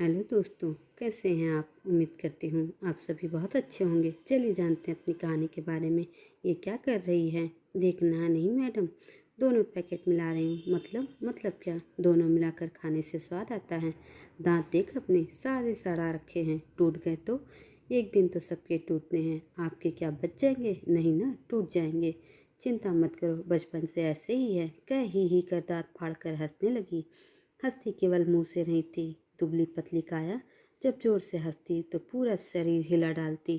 Hello दोस्तों, कैसे हैं आप। उम्मीद करती हूँ आप सभी बहुत अच्छे होंगे। चलिए जानते हैं अपनी कहानी के बारे में। ये क्या कर रही है। देखना नहीं मैडम, दोनों पैकेट मिला रही हूँ। मतलब क्या, दोनों मिलाकर खाने से स्वाद आता है। दांत देख अपने, सारे सड़ा रखे हैं। टूट गए तो एक दिन तो सबके टूटने हैं। आपके क्या बच जाएंगे? नहीं ना, टूट जाएंगे। चिंता मत करो, बचपन से ऐसे ही है। कह ही कर दांत फाड़ कर हंसने लगी। हंसती केवल मुंह से नहीं थी। दुबली पतली काया जब जोर से हंसती तो पूरा शरीर हिला डालती।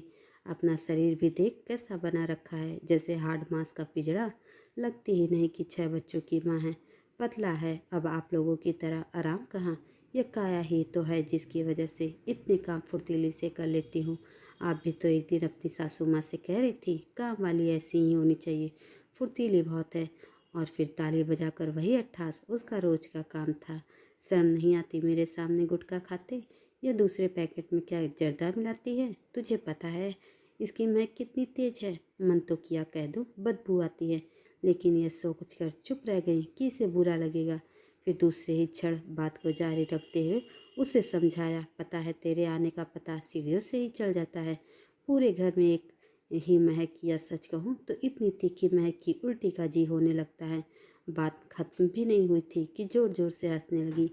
अपना शरीर भी देख कैसा बना रखा है, जैसे हार्ड मांस का पिंजड़ा। लगती ही नहीं कि 6 बच्चों की माँ है। पतला है, अब आप लोगों की तरह आराम कहाँ। यह काया ही तो है जिसकी वजह से इतने काम फुर्तीली से कर लेती हूँ। आप भी तो एक दिन अपनी सासू माँ से कह रही थी, काम वाली ऐसी ही होनी चाहिए, फुर्तीली बहुत है। और फिर ताली बजाकर वही अट्ठास उसका रोज का काम था। शर्म नहीं आती मेरे सामने गुटखा खाते? या दूसरे पैकेट में क्या जर्दा मिलाती है? तुझे पता है इसकी महक कितनी तेज है। मन तो किया कह दूँ बदबू आती है, लेकिन यह सोच कर चुप रह गई कि इसे बुरा लगेगा। फिर दूसरे ही क्षण बात को जारी रखते हुए उसे समझाया, पता है तेरे आने का पता सीढ़ियों से ही चल जाता है। पूरे घर में एक ही महक, या सच कहूँ तो इतनी तीखी महक की उल्टी का जी होने लगता है। बात खत्म भी नहीं हुई थी कि जोर जोर से हंसने लगी।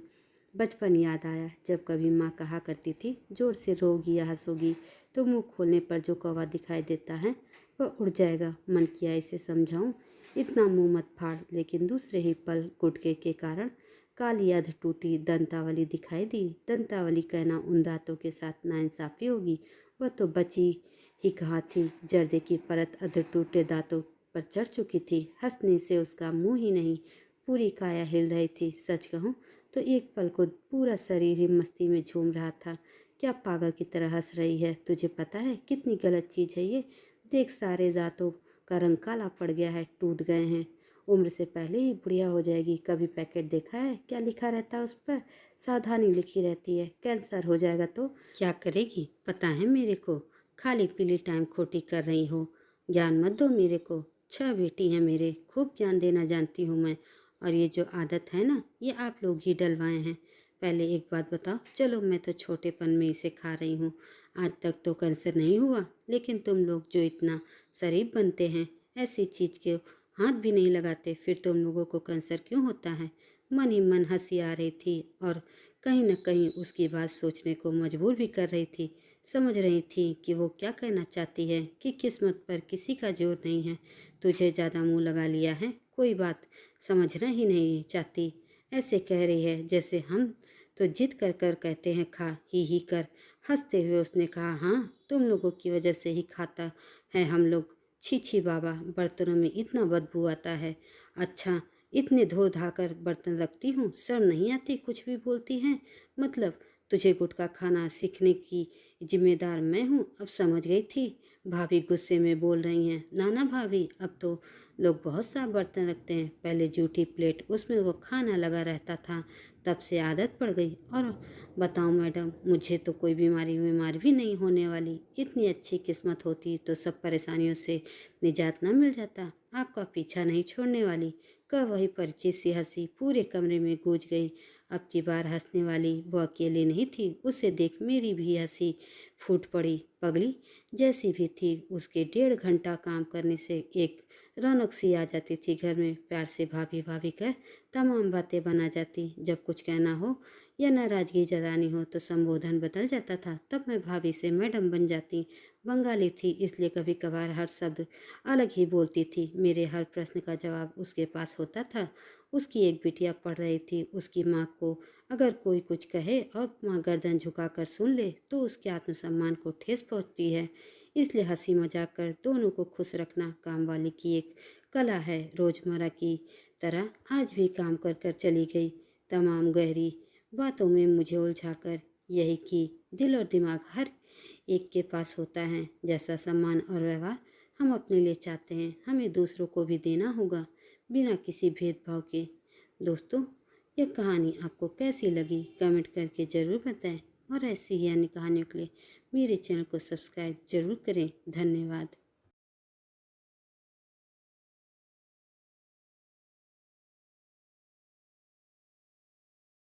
बचपन याद आया, जब कभी माँ कहा करती थी, जोर से रोगी या हंसोगी तो मुंह खोलने पर जो कौवा दिखाई देता है वह उड़ जाएगा। मन किया इसे समझाऊं, इतना मुंह मत फाड़, लेकिन दूसरे ही पल गुटके के कारण काली अध टूटी दंतावली दिखाई दी। दंतावली कहना उन दांतों के साथ नाइंसाफी होगी। वह तो बची ही कहाँ थी। जर्दे की परत अध टूटे दांतों पर चढ़ चुकी थी। हंसने से उसका मुंह ही नहीं, पूरी काया हिल रही थी। सच कहूँ तो एक पल को पूरा शरीर ही मस्ती में झूम रहा था। क्या पागल की तरह हंस रही है? तुझे पता है कितनी गलत चीज़ है ये। देख, सारे दांतों का रंग काला पड़ गया है, टूट गए हैं। उम्र से पहले ही बुढ़िया हो जाएगी। कभी पैकेट देखा है? क्या लिखा रहता है उस पर? सावधानी लिखी रहती है, कैंसर हो जाएगा तो क्या करेगी पता है मेरे को। खाली पीली टाइम खोटी कर रही हो। ज्ञान मत दो मेरे को। 6 बेटी हैं मेरे, खूब ज्ञान देना जानती हूँ मैं। और ये जो आदत है ना, ये आप लोग ही डलवाए हैं। पहले एक बात बताओ, चलो मैं तो छोटेपन में इसे खा रही हूँ, आज तक तो कैंसर नहीं हुआ, लेकिन तुम लोग जो इतना शरीफ बनते हैं, ऐसी चीज़ के हाथ भी नहीं लगाते, फिर तुम लोगों को कैंसर क्यों होता है। मन ही मन हंसी आ रही थी और कहीं न कहीं उसकी बात सोचने को मजबूर भी कर रही थी। समझ रही थी कि वो क्या कहना चाहती है, कि किस्मत पर किसी का जोर नहीं है। तुझे ज़्यादा मुंह लगा लिया है, कोई बात समझना ही नहीं चाहती। ऐसे कह रही है जैसे हम तो जिद कर कर कहते हैं खा ही कर। हंसते हुए उसने कहा, हाँ तुम लोगों की वजह से ही खाता है हम लोग। छी छी बाबा, बर्तनों में इतना बदबू आता है। अच्छा, इतने धो धा कर बर्तन रखती हूँ, शर्म नहीं आती कुछ भी बोलती हैं। मतलब तुझे गुटखा खाना सीखने की जिम्मेदार मैं हूँ, अब समझ गई थी। भाभी गुस्से में बोल रही हैं, नाना भाभी, अब तो लोग बहुत साफ बर्तन रखते हैं, पहले जूठी प्लेट उसमें वो खाना लगा रहता था, तब से आदत पड़ गई। और बताओ मैडम, मुझे तो कोई बीमारी भी नहीं होने वाली। इतनी अच्छी किस्मत होती तो सब परेशानियों से निजात न मिल जाता। आपका पीछा नहीं छोड़ने वाली। कह वही परिचित सी हंसी पूरे कमरे में गूंज गई। अब की बार हंसने वाली वो अकेली नहीं थी, उसे देख मेरी भी हंसी फूट पड़ी। पगली जैसी भी थी, उसके 1.5 घंटा काम करने से एक रौनक सी आ जाती थी घर में। प्यार से भाभी भाभी कह तमाम बातें बना जाती। जब कुछ कहना हो या नाराजगी जतानी हो तो संबोधन बदल जाता था, तब मैं भाभी से मैडम बन जाती। बंगाली थी इसलिए कभी कभार हर शब्द अलग ही बोलती थी। मेरे हर प्रश्न का जवाब उसके पास होता था। उसकी एक बिटिया पढ़ रही थी, उसकी माँ को अगर कोई कुछ कहे और माँ गर्दन झुकाकर सुन ले तो उसके आत्मसम्मान को ठेस पहुँचती है। इसलिए हंसी मजाक कर दोनों को खुश रखना काम वाली की एक कला है। रोजमर्रा की तरह आज भी काम कर कर चली गई, तमाम गहरी बातों में मुझे उलझाकर। यही कि दिल और दिमाग हर एक के पास होता है। जैसा सम्मान और व्यवहार हम अपने लिए चाहते हैं, हमें दूसरों को भी देना होगा, बिना किसी भेदभाव के। दोस्तों, यह कहानी आपको कैसी लगी कमेंट करके ज़रूर बताएं। और ऐसी ही अन्य कहानियों के लिए मेरे चैनल को सब्सक्राइब जरूर करें। धन्यवाद।